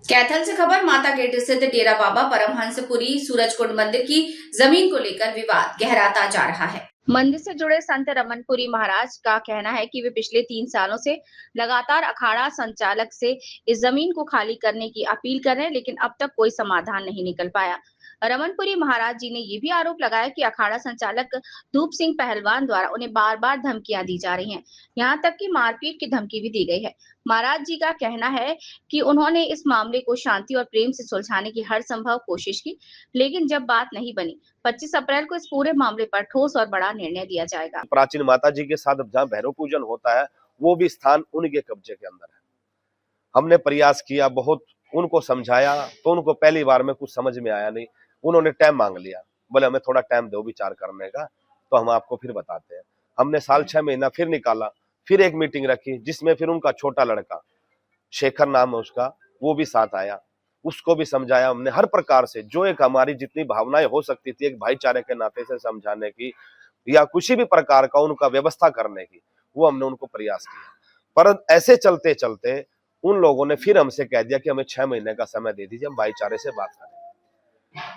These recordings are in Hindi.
कैथल से खबर। माता गेट स्थित डेरा बाबा परमहंसपुरी सूरजकुंड मंदिर की जमीन को लेकर विवाद गहराता जा रहा है। मंदिर से जुड़े संत रमनपुरी महाराज का कहना है कि वे पिछले 3 सालों से लगातार अखाड़ा संचालक से इस जमीन को खाली करने की अपील कर रहे हैं, लेकिन अब तक कोई समाधान नहीं निकल पाया। रमनपुरी महाराज जी ने ये भी आरोप लगाया कि अखाड़ा संचालक धूप सिंह पहलवान द्वारा उन्हें बार बार धमकियां दी जा रही हैं। यहाँ तक कि मारपीट की धमकी भी दी गई है। महाराज जी का कहना है कि उन्होंने इस मामले को शांति और प्रेम से सुलझाने की हर संभव कोशिश की, लेकिन जब बात नहीं बनी, 25 अप्रैल को इस पूरे मामले पर ठोस और बड़ा निर्णय दिया जाएगा। प्राचीन माता जी के साथ जहाँ भैरव पूजन होता है, वो भी स्थान उनके कब्जे के अंदर है। हमने प्रयास किया, बहुत उनको समझाया, तो उनको पहली बार में कुछ समझ में आया नहीं। उन्होंने टाइम मांग लिया, बोले हमें थोड़ा टाइम दो विचार करने का, तो हम आपको फिर बताते हैं। हमने साल 6 महीना फिर निकाला, फिर एक मीटिंग रखी, जिसमें फिर उनका छोटा लड़का शेखर नाम है उसका, वो भी साथ आया। उसको भी समझाया हमने हर प्रकार से, जो एक हमारी जितनी भावनाएं हो सकती थी एक भाईचारे के नाते से समझाने की या किसी भी प्रकार का उनका व्यवस्था करने की, वो हमने उनको प्रयास किया। पर ऐसे चलते चलते उन लोगों ने फिर हमसे कह दिया कि हमें 6 महीने का समय दे दीजिए, हम भाईचारे से बात करें।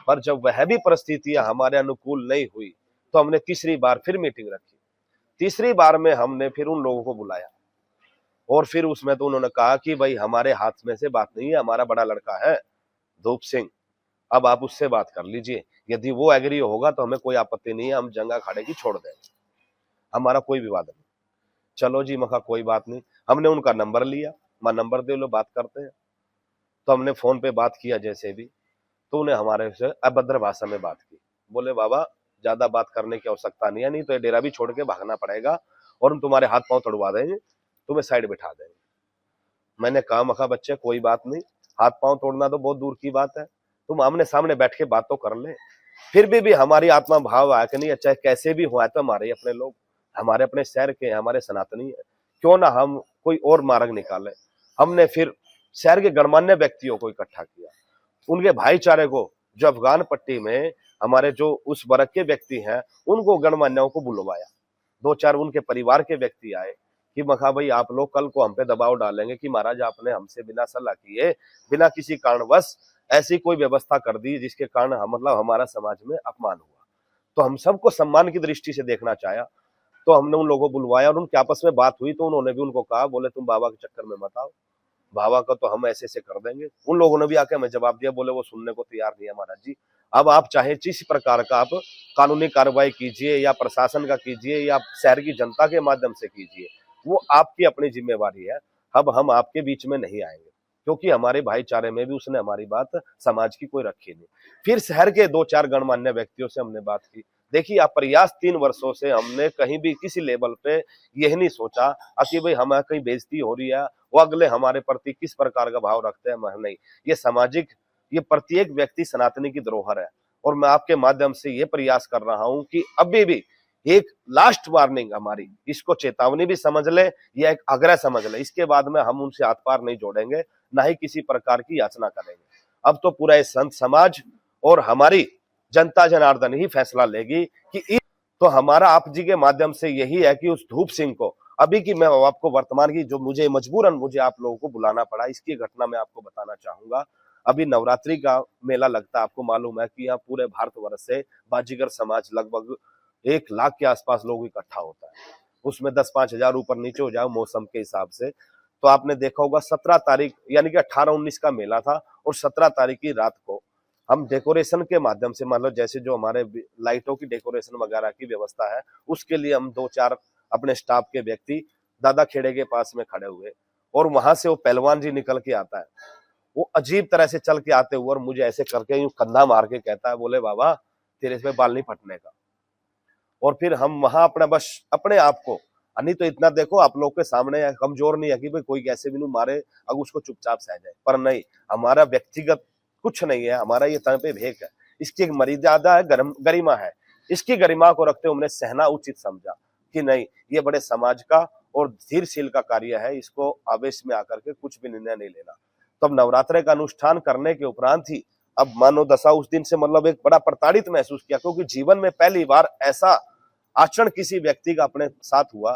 पर जब वह भी परिस्थितियां हमारे अनुकूल नहीं हुई, तो हमने तीसरी बार फिर मीटिंग रखी। तीसरी बार में हमने फिर उन लोगों को बुलाया, और फिर उसमें तो उन्होंने कहा कि भाई हमारे हाथ में से बात नहीं है, हमारा बड़ा लड़का है धूप सिंह, अब आप उससे बात कर लीजिए, यदि वो एग्री होगा तो हमें कोई आपत्ति नहीं है, हम जंगा अखाड़े की छोड़ देंगे, हमारा कोई विवाद नहीं। चलो जी, मखा कोई बात नहीं। हमने उनका नंबर लिया, मैं नंबर दे लो, बात करते हैं। तो हमने फोन पे बात किया जैसे भी, तो उन्हें हमारे से अभद्र भाषा में बात की। बोले बाबा ज्यादा बात करने की आवश्यकता नहीं है, नहीं तो ये डेरा भी छोड़ के भागना पड़ेगा और हम तुम्हारे हाथ पांव तोड़वा देंगे, तुम्हें साइड बिठा देंगे। मैंने कहा मखा बच्चे कोई बात नहीं, हाथ पांव तोड़ना तो बहुत दूर की बात है, तुम आमने सामने बैठ के बात तो कर ले। फिर भी हमारी आत्मा भाव आया कि नहीं, चाहे कैसे भी हुआ, तो हमारे अपने लोग, हमारे अपने शहर के, हमारे सनातनी है, क्यों ना हम कोई और मार्ग निकाले। हमने फिर शहर के गणमान्य व्यक्तियों को इकट्ठा किया, उनके भाईचारे को, जो अफगान पट्टी में हमारे जो उस वर्ग के व्यक्ति हैं, उनको गणमान्यों को बुलवाया। 2-4 उनके परिवार के व्यक्ति आए कि मखा भाई आप लोग कल को हम पे दबाव डालेंगे कि महाराज आपने हमसे बिना सलाह किए, बिना किसी कारणवश ऐसी कोई व्यवस्था कर दी जिसके कारण मतलब हमारा समाज में अपमान हुआ, तो हम सबको सम्मान की दृष्टि से देखना चाहा। तो हमने उन लोगों को बुलवाया और उनके आपस में बात हुई, तो उन्होंने भी उनको कहा, बोले तुम बाबा के चक्कर में मत आओ, बाबा का तो हम ऐसे कर देंगे। उन लोगों ने भी आके हमें जवाब दिया, बोले वो सुनने को तैयार नहीं है महाराज जी, अब आप चाहे जिस प्रकार का आप कानूनी कार्रवाई कीजिए या प्रशासन का कीजिए या शहर की जनता के माध्यम से कीजिए, वो आपकी अपनी जिम्मेवारी है, अब हम आपके बीच में नहीं आएंगे, क्योंकि हमारे भाईचारे में भी उसने हमारी बात समाज की कोई रखी नहीं। फिर शहर के 2-4 गणमान्य व्यक्तियों से हमने बात की। देखिए आप प्रयास 3 वर्षों से हमने कहीं भी किसी लेवल पे यही नहीं सोचा कि भाई हमारे कहीं बेइज्जती हो रही है, वो अगले हमारे प्रति किस प्रकार का भाव रखते हैं, नहीं। ये सामाजिक, ये प्रत्येक व्यक्ति सनातनी की धरोहर है, और मैं आपके माध्यम से ये प्रयास कर रहा हूं कि अभी भी एक लास्ट वार्निंग हमारी, इसको चेतावनी भी समझ ले या एक आग्रह समझ ले, इसके बाद में हम उनसे हाथ पार नहीं जोड़ेंगे, ना ही किसी प्रकार की याचना करेंगे। अब तो पूरा ये संत समाज और हमारी जनता जनार्दन ही फैसला लेगी कि तो हमारा आप जी के माध्यम से यही है कि उस धूप सिंह को, अभी की मैं आपको वर्तमान की जो मुझे मजबूरन मुझे आप लोगों को बुलाना पड़ा, इसकी घटना मैं आपको बताना चाहूंगा। अभी नवरात्रि का मेला लगता है, आपको मालूम है कि यहाँ पूरे भारतवर्ष से बाजीगर समाज लगभग 1 लाख के आसपास लोग इकट्ठा होता है, उसमें 10-5 हजार ऊपर नीचे हो जाए मौसम के हिसाब से। तो आपने देखा होगा 17 तारीख यानी कि 18-19 का मेला था, और 17 तारीख की रात को हम डेकोरेशन के माध्यम से, मान लो जैसे जो हमारे लाइटों की डेकोरेशन वगैरह की व्यवस्था है, उसके लिए हम 2-4 अपने स्टाफ के व्यक्ति दादा खेड़े के पास में खड़े हुए, और वहां से वो पहलवान जी निकल के आता है, वो अजीब तरह से चल के आते हुए और मुझे ऐसे करके यूं कंधा मार के कहता है, बोले बाबा तेरे इसमें बाल नहीं फटने का। और फिर हम वहां अपना बस अपने आप को, नहीं तो इतना देखो आप लोग के सामने कमजोर नहीं है कि भाई कोई कैसे भी नहीं मारे, अब उसको चुपचाप सह जाए, पर नहीं, हमारा व्यक्तिगत कुछ नहीं है, हमारा ये तन पे भेक है, इसकी एक मर्यादा है, गरिमा है, इसकी गरिमा को रखते हुए हमने सहना उचित समझा कि नहीं, ये बड़े समाज का और धीरशील का कार्य है, इसको आवेश में आकर के कुछ भी निर्णय नहीं लेना। तो अब नवरात्रे का अनुष्ठान करने के उपरांत ही अब मानो दशा उस दिन से मतलब एक बड़ा प्रताड़ित महसूस किया, क्योंकि जीवन में पहली बार ऐसा आचरण किसी व्यक्ति का अपने साथ हुआ।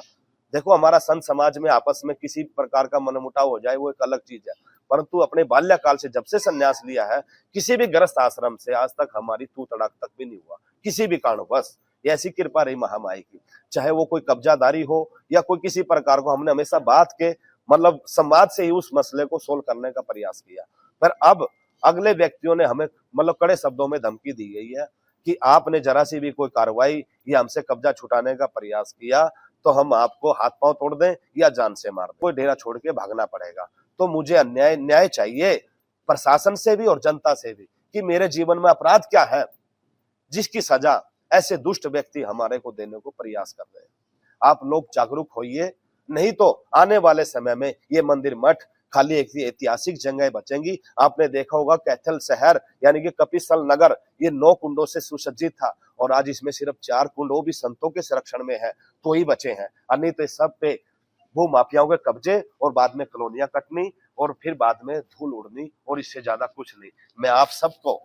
देखो हमारा संत समाज में आपस में किसी प्रकार का मनमुटाव हो जाए वो एक अलग चीज है, परंतु अपने बाल्यकाल से जब से संन्यास लिया है, किसी भी गृहस्थ आश्रम से आज तक हमारी तू तड़ाक तक भी नहीं हुआ, किसी भी कारणवश। ये ऐसी कृपा रही महामाई की, चाहे वो कोई कब्जादारी हो या कोई किसी प्रकार को, हमने हमेशा बात के मतलब संवाद से ही उस मसले को सोल्व करने का प्रयास किया। पर अब अगले व्यक्तियों ने हमें मतलब कड़े शब्दों में धमकी दी गई है कि आपने जरा सी भी कोई कार्रवाई या हमसे कब्जा छुटाने का प्रयास किया तो हम आपको हाथ पांव तोड़ दें या जान से मार दें, कोई डेरा छोड़ के भागना पड़ेगा। तो मुझे न्याय चाहिए प्रशासन से भी और जनता से भी कि मेरे जीवन में अपराध क्या है जिसकी सजा ऐसे दुष्ट व्यक्ति हमारे को देने को प्रयास कर रहे हैं। आप लोग जागरूक होइए, नहीं तो आने वाले समय में ये मंदिर मठ खाली एक ऐतिहासिक जगह बचेंगी। आपने देखा होगा कैथल शहर यानी कि कपिस्थल नगर ये 9 कुंडों से सुसज्जित था और आज इसमें सिर्फ 4 कुंड वो भी संतों के संरक्षण में है तो ही बचे हैं, अन्य तो सब पे वो माफियाओं के कब्जे और बाद में कॉलोनियां कटनी और फिर बाद में धूल उड़नी और इससे ज्यादा कुछ नहीं। मैं आप सबको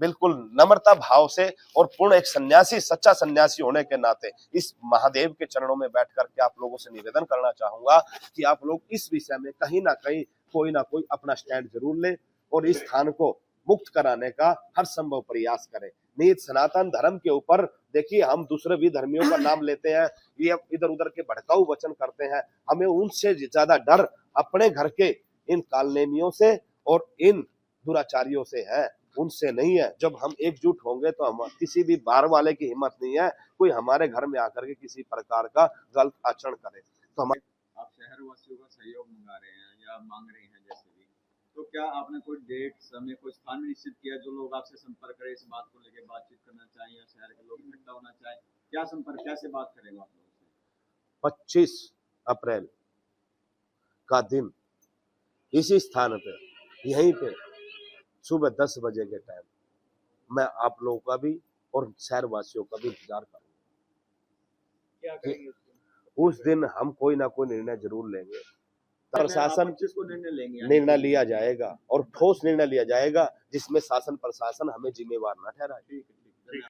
बिल्कुल नम्रता भाव से और पूर्ण एक सन्यासी, सच्चा सन्यासी होने के नाते इस महादेव के चरणों में बैठ करके आप लोगों से निवेदन करना चाहूंगा कि आप लोग इस विषय में कहीं ना कहीं कोई ना कोई अपना स्टैंड जरूर ले और इस स्थान को मुक्त कराने का हर संभव प्रयास करें। निहित सनातन धर्म के ऊपर देखिए, हम दूसरे भी धर्मियों का नाम लेते हैं, ये इधर उधर के भड़काऊ वचन करते हैं, हमें उनसे ज्यादा डर अपने घर के इन कालनेमियों से और इन दुराचारियों से है, उनसे नहीं है। जब हम एकजुट होंगे तो हम किसी भी बाहर वाले की हिम्मत नहीं है कोई हमारे घर में आकर के किसी प्रकार का गलत आचरण करे। तो हम आप शहर वासियों का सहयोग मंगा रहे हैं या मांग रहे हैं जैसे भी, तो क्या आपने कोई डेट, समय, कोई स्थान भी निश्चित किया जो लोग आपसे संपर्क करें, इस बात को लेकर बातचीत करना चाहें या शहर के लोग इकट्ठा होना चाहें, क्या संपर्क, कैसे बात करेंगे आप लोगों से? 25 अप्रैल का दिन इसी स्थान पे यहीं पे सुबह 10 बजे के टाइम मैं आप लोगों का भी और शहर वासियों का भी इंतजार करूंगा। क्या करेंगे उस दिन हम कोई ना कोई निर्णय जरूर लेंगे, प्रशासन को निर्णय लेंगे, निर्णय लिया जाएगा और ठोस निर्णय लिया जाएगा जिसमें शासन प्रशासन हमें जिम्मेवार न ठहराए।